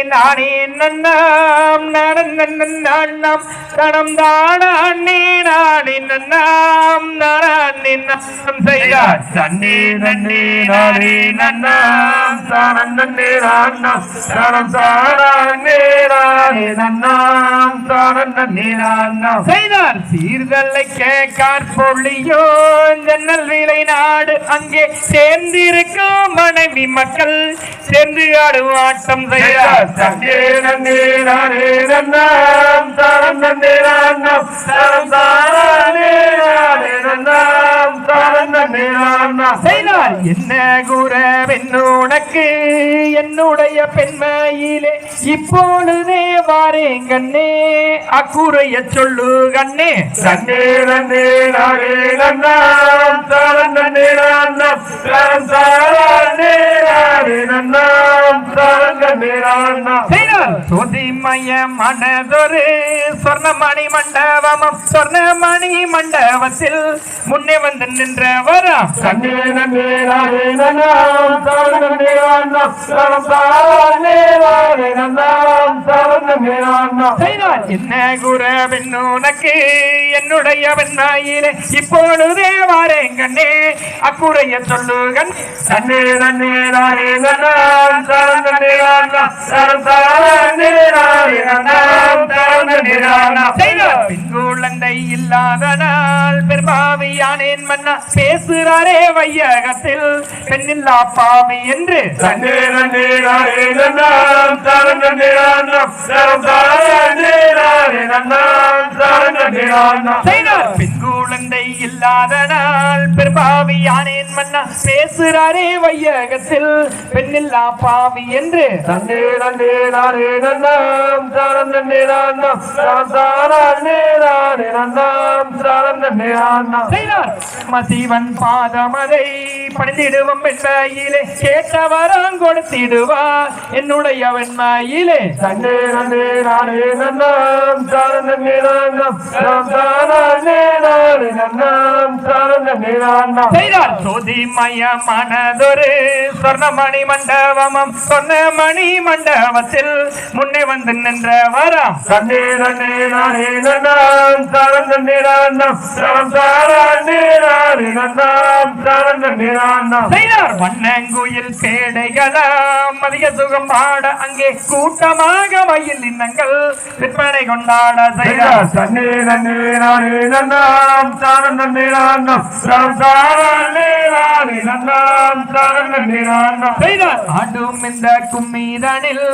நானே நன்னாம் நடம் தடம் தானே நானே நன்னாம் நானே நன்னம் செய்தார் தன்னே நன்னே நானே நன்னாம் தானம் நன்னே நான்னம் தடம் தானே நானே நன்னாம் தானம் நன்னே நான்னம் செய்தார் சீர்தலைக்க காற்பொழியோ ஜன்னல் விலை நாடு அங்கே சேர்ந்திருக்கும் மனைவி மக்கள் சேர்ந்து ஆடும் ஆட்டம் செய்தார் தன்னே நன்னே நானே நன்னாம் தானம் நன்னே நான்னம் தடம் தானே நானே நன்னாம் தானம் நன்னே நான்னம் செய்தார் என்ன கூற பெண்ணுனக்கு என்னுடைய பெண்மையிலே இப்பொழுதே வாரேன் கண்ணே அக்குறைய சொல்லு கண்ணே தன்னே நன்னே நானே நன்னாம் தானம் நன்னே நான்னம் தடம் தானே நானே நன்னாம் தானம் நன்னே நான்னம் செய்தார் சோதிமய மனதொரு சொர்ணமணி மண்டபம் சொர்ணமணி மண்டபத்தில் முன்னே வந்து நின்றவரா தன்னே நன்னே நானே நன்னாம் தானம் நன்னே நான்னம் தடம் தானே நானே நன்னாம் தானம் நன்னே நான்னம் செய்தார் என்ன குர பெண்ணுனக்கு என்னுடைய பெண்ணாயிலே இப்பொழுதே வாரேன் கண்ணே அக்குறைய சொல்லு கண் தன்னே நன்னே நானே நன்னாம் தானம் நன்னே நான்னம் தடம் தானே நானே நன்னாம் தானம் நன்னே நான்னம் செய்தார் பெண் குழந்தை இல்லாத நாள் பெரும்பாவியானேன் மன்னா பேசுறாரே வையகத்தில் பெண்ணில்லா பாவி என்று தன்னே நன்னே நானே நன்னாம் தானம் நன்னே நான்னம் தடம் தானே நானே நன்னாம் தானம் நன்னே நான்னம் செய்தார் பெண் குழந்தை இல்லாத நாள் பெரும்பாவியானேன் மன்னா பேசுறாரே வையகத்தில் பெண்ணில்லா பாவி என்று தன்னே நன்னே நானே நன்னாம் தானம் நன்னே நான்னம் தடம் தானே நானே நன்னாம் தானம் நன்னே நான்னம் செய்தார் மசிவன் பாதமதை பணிந்திடுவோம் வெண்மையிலே கேட்டவரம் கொடுத்திடுவார் என்னுடைய வெண்மையிலே தன்னே நன்னே நானே நன்னாம் தானம் நன்னே நான்னம் தடம் தானே நானே நன்னாம் தானம் நன்னே நான்னம் செய்தார் சோதிமய மனதொரு சொர்ணமணி மண்டபம் சொர்ணமணி மண்டபத்தில் முன்னே வந்து நின்றவரா தன்னே நன்னே நானே நன்னாம் தானம் நன்னே நான்னம் தடம் தானே நானே நன்னாம் தானம் நன்னே நான்னம் செய்தார் வண்ணங்குயில் பேடைகளாம் அதிக சுகம் பாட அங்கே கூட்டமாக மயில் இன்னங்கள் விற்பனை கொண்டாட செய்தார் தன்னே நன்னே நானே நன்னாம் தானம் நன்னே நான்னம் தடம் தானே நானே நன்னாம் தானம் நன்னே நான்னம் செய்தார் ஆடும் இந்த கும்மிதனில்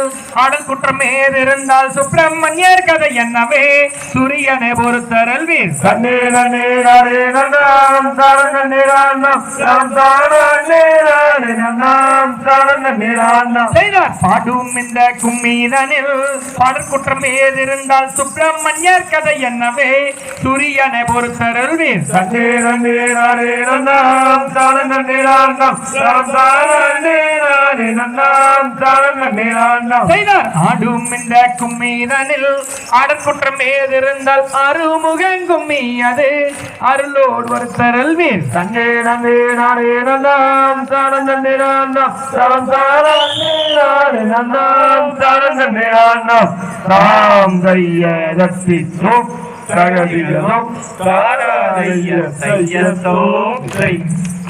ஆடல் குற்றம் ஏதிருந்தால் சுப்பிரமணியர் கதை என்னவே சூரியனை பொறுத்தரல்வீர் தன்னே நன்னே நானே நன்னாம் தானம் நன்னே நான்னம் தடம் தானே நானே நன்னாம் தானம் நன்னே நான்னம் செய்தார் பாடும் இந்த கும்மிதனில் பாடல் குற்றம் ஏதிருந்தால் சுப்பிரமணியர் கதை என்னவே சூரியனை பொறுத்தரல்வீர் தன்னே நன்னே நானே நன்னாம் தானம் நன்னே நான்னம் தடம் தானே நானே நன்னாம் தானம் நன்னே நான்னம் செய்தார் ஆடும் இந்த கும்மிதனில் ஆடல் குற்றம் ஏதிருந்தால் அருமுகங் கும்மி அது அருளோடு ஒருத்தரல்வீர் தன்னே நன்னே நானே நன்னாம் தானம் நன்னே நான்னம் தடம் தானே நானே நன்னாம் தானம் நன்னே நான்னம் தாம் கைய ரத்தித்தோ தகதிலோ தாராய செய்ய தோ